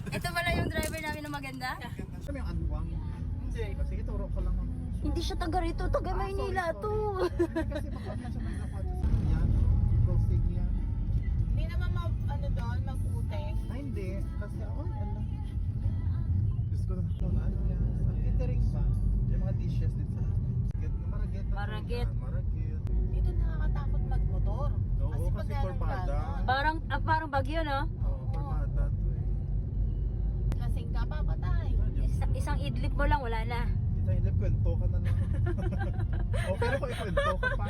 Ito pala yung driver namin na maganda? Sabi yung anwang. Hindi. Sige, turo ko lang. Hindi siya taga rito, taga Maynila to. Kasi baka na siya may nakot sa yan. Crossing yan. Hindi naman doon, maputing. Ay, hindi. Kasi ako, ano. Gusto ko na ano yan. Ang catering ba? Yung mga dishes dito. Maragit. Maragit. Maragit. Dito nakakatakot magmotor. Oo, kasi korbada. Parang bagyo, no? Oo, korbada to eh. Lasing ka, papatay. Isang idlip mo lang, wala na. Hindi, kwento ka na lang. O, pero kung ikwento ka pa.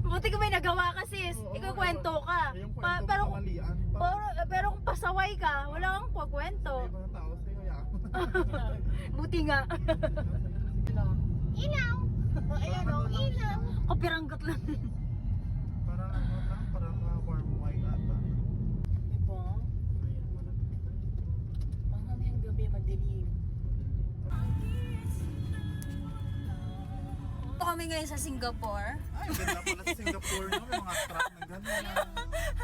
Buti ko may nagawa ka, sis. Oo, Ikaw kwento ka. Yung kwento Pero, kamalian pa. pero kung pasaway ka, wala kang kwento. Sa ibang tao sa'yo, ya. Buti nga. Ilaw! Ayan o, ilaw! Kapiranggot lang. Parang ano lang, parang warm white ata. Diba? Ayan, parang Ang mamayang gabi, madilim. Ito kami ngayon sa Singapore. Ay, ganda pala sa Singapore, no? May mga truck na gano'n.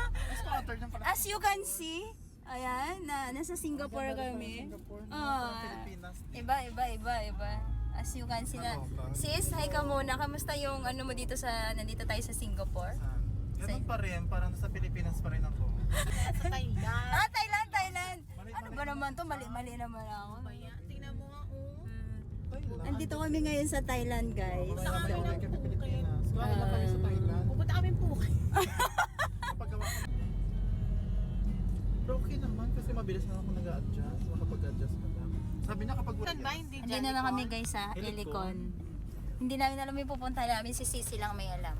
Mas pattern niya pala. As you can see, ayan, nasa Singapore kami. Singapore, no? Ah. Parang Pilipinas. Iba. As you can see na. Sis, hi ka muna. Kamusta yung ano mo dito nandito tayo sa Singapore? Ganun pa rin, parang nasa Pilipinas pa rin ako. Sa Thailand. Thailand! Ano ba naman to? Mali naman ako. Kaya, tingnan mo nga, oh. Nandito kami ngayon sa Thailand, guys. Kaya may uwi kami Pilipinas. Kaya lang kami sa Thailand. Pupunta kami Phuket. Kapagawa ko. Pero okay naman kasi mabilis na ako nag-a-adjust. Makapag-adjust ka lang. Sabi niya kapag Saan ba? Hindi Hindi dyan. na kami guys sa Helicon. Hindi namin alam yung pupunta namin. Si Sisi lang may alam.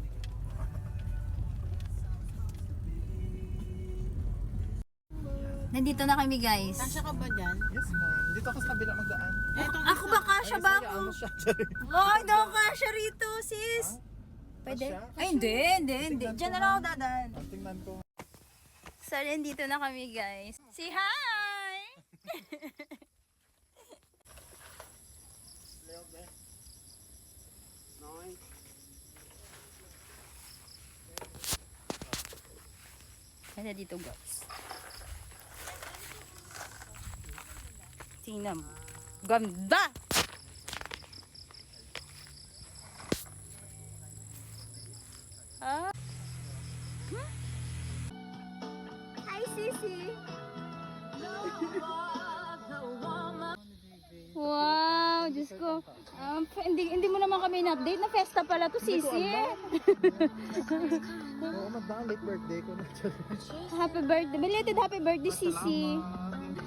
Nandito na kami guys. Kasya ka ba dyan? Yes ma'am. Dito ako sa kabila magdaan. Etong Ako ba kasya ba ako? Ano siya? Sorry. Oh, hindi ako kasya rito sis. Pwede? Kasya? Ay hindi. Diyan na lang ako dadaan. Tingnan ko. So, nandito na kami guys. Say hi! Kaya dito guys. Tingnan mo. Ganda! Ah. Hi, Sisi! Wow, Diyos ko. Hindi mo naman kami na-update na festa pala to, Sisi. Oo, madaan. Late birthday ko na. Happy birthday. Belated happy birthday, Sisi.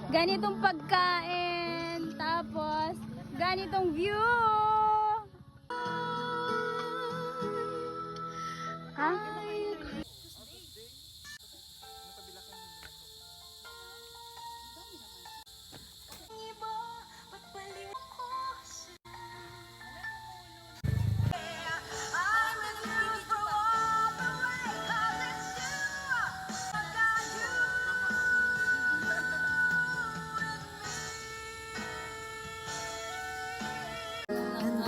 Ganitong pagkain. Tapos, ganitong view. Ha?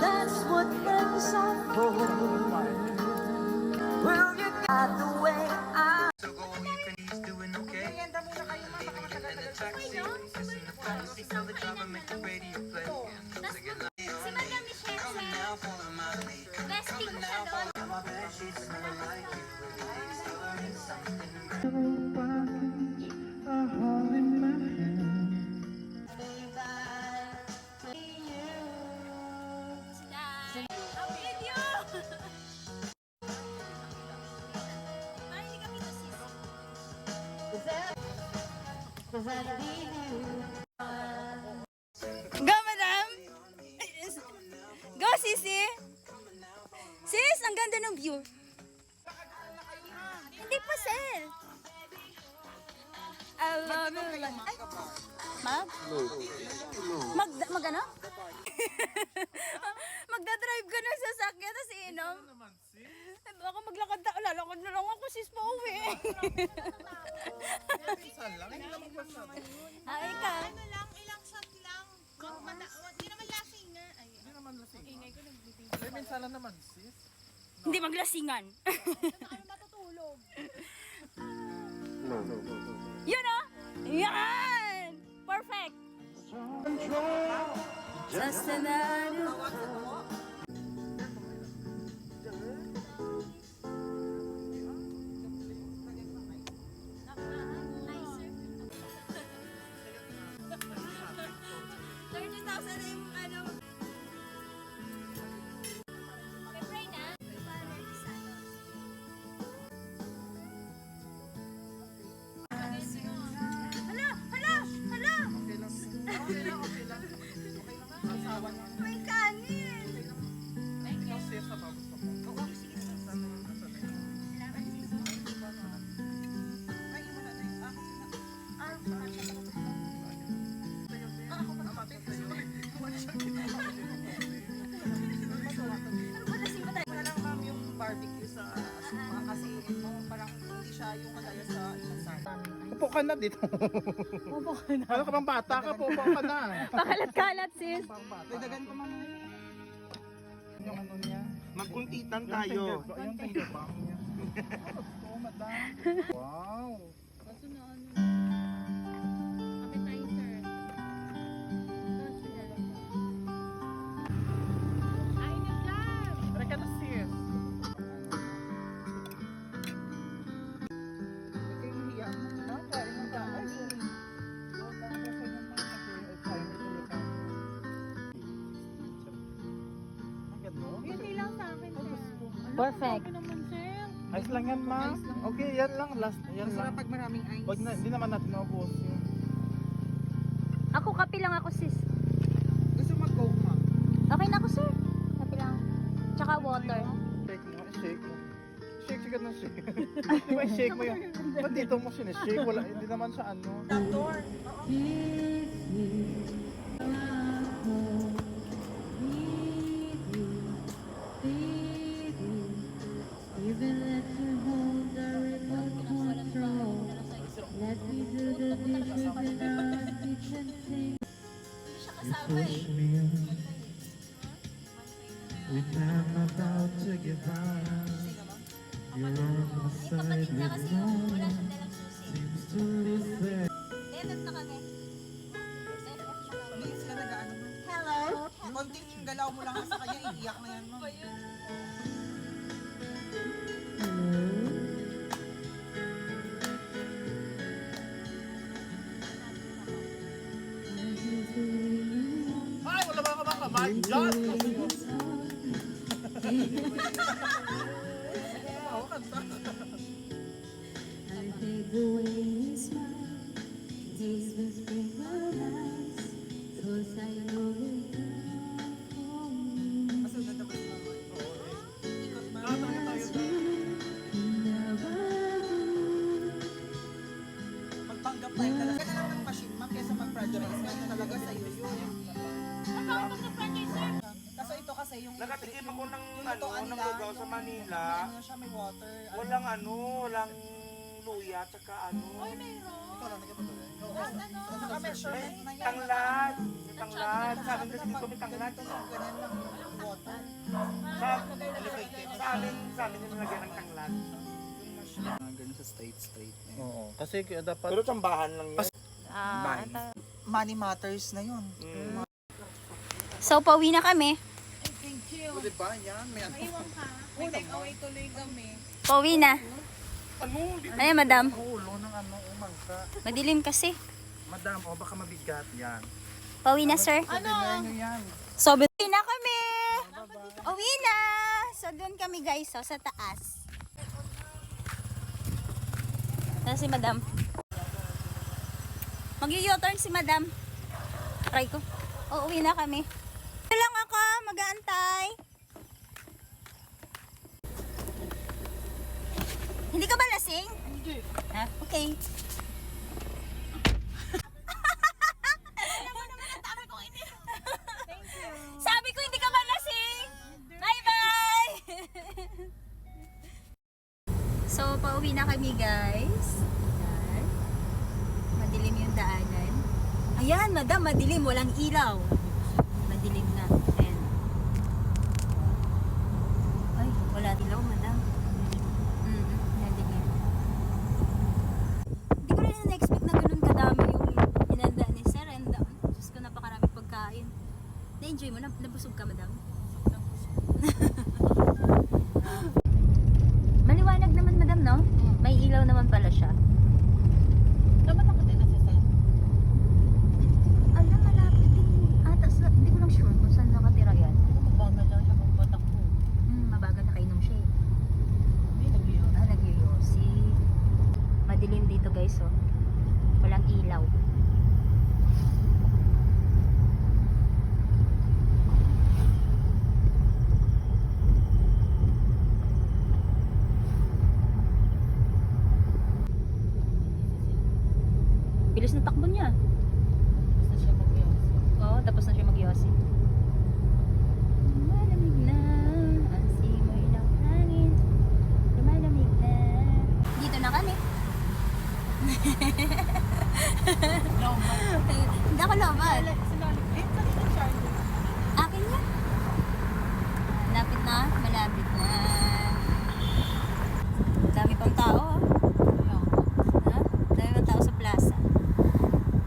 That's what friends are for. Will you get the way I So go on your knees, doing okay. Even get in a taxi, listen to fantasy, tell the driver make the radio play. Singing like, Si Madam Michelle coming now, follow my lead. best thing ko siya doon. My bed sheets smell like you. Please covering something. Ang video! Ay, hindi kami to, sis. Go, madam! Go, sisi! Sis, ang ganda ng view. Hindi pa, sir. I love you. Ay, mag ano? Magdadrive ka ng sasakyan tapos iinom. naman, sis. Baka maglakad na, lalakad na lang ako sis pa uwi. Minsan lang. Hindi naman masyado. Ay ka. Ano lang, ilang shot lang. Hindi naman lasing na. Ay, Hindi naman lasing. Ay, minsan lang naman, sis. Hindi maglasingan. ano matutulog? Yun o! Yan! Perfect! Just another... May kanin! Wala lang ma'am yung barbecue sa asuma kasi parang hindi siya yung kagaya sa isang sana. Upo ka na dito. Opo ka na. Ano ka bang bata ka po? Upo ka na. Pakalat-kalat, sis. Dagdagan ko ma'am. Yung ano niya. Magkuntitan Yung tayo. finger bang niya. Oo, madam. Wow. Tara ka na, sis. Perfect. Ayos lang yan, ma. Okay, yan lang. Last, yan lang. Pag maraming ice. Wag na, hindi naman natin naubos yun. Ako, kape lang ako, sis. Gusto mag-coke ma'am. Okay na ako, sir. Kape lang. Tsaka water. Shake mo, shake mo. Shake, sige na shake. Di ba shake mo yun? Ba't dito mo sinishake? Wala, hindi naman sa ano. Door. Even let you hold the remote control. Let me do the dishes in our kitchen sink. Push me in when I'm about to give up. You're on my side with no one seems to listen. Level na kami. Hindi sila nag-ano ma'am. Hello? Konting galaw mo lang sa kanya, iiyak na yan ma'am. Ay, wala ba ka ba? My God! I hate the way you smile. Days will spring romance. 'Cause I know you're down for me. Kasi dadabas naman. Ikot ma'am. Never Magpanggap tayo talaga. Kaya lang ng machine ma'am kaysa mag-franchise. Kaya talaga sa'yo yun. Kaso ito kasi yung Nakatikim ako ng lutuan ng nila, lugaw sa yung- Manila. may ano siya, may water. Walang walang luya, tsaka Ito lang, nagkapatuloy. Ano ka measurement na yan? tanglad. May tanglad. Sa amin kasi dito may tanglad. Ito yung ganyan lang yung water. Sa amin yung nilagyan ng tanglad. Ganun sa straight. Oo, kasi dapat... Pero tsambahan lang yun. Money matters na yun. So, pauwi na kami. O, diba? Yan, may ano. Pauwi na. Ano? Ayan, madam. Ulo ng ano, umangka. Madilim kasi. Madam, o baka mabigat yan. Pauwi na, sir. Ano? Nyo yan. So, pauwi na kami. Uwi na. So, doon kami, guys. So, sa taas. Ano si madam? Mag-u-turn si madam. Try ko. Uwi na kami. Ito lang ako. Mag-aantay. Hindi ka ba lasing? Hindi. Ha? Okay. Sabi ko hindi ka ba lasing? Bye-bye! So, pauwi na kami, guys. Ayan. Madilim yung daanan. Ayan, madam, madilim. Walang ilaw. Madilim na. Ayan. Ay, wala ilaw, madam. Madilim. pala siya. Dapat ako din nasa-send. Alam, malapit din. Hindi ko lang sure kung saan nakatira yan. Mabagal lang siya kung batak ko. Mabagal na kainom siya eh. Hindi, nag-iyon. Nagyoyosi. Madilim dito guys oh. Walang ilaw. Bilis na takbo niya. Basta siya mag-iyon. Oo, tapos na siya magyosi. Lumalamig na ang simoy ng hangin. Lumalamig na. Dito na kami. Lomal. Hindi ako lomal. Sinalik. Eh, saan yung charger? Akin yan. Malapit na. Malapit na. Dami pang tao. Ayaw. Ha? Dami pang tao sa plaza.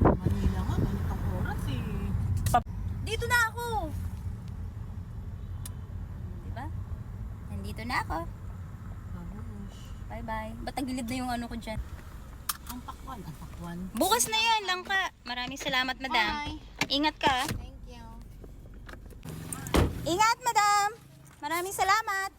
Manila nga, ganitong oras eh. Dito na ako! Diba? Nandito na ako. Bye-bye. Ba't tagilid na yung ano ko dyan? Ang pakwan. Ang pakwan. Bukas na yan, Langka. Maraming salamat, madam. Bye. Ingat ka. Thank you. Ingat, madam. Maraming salamat.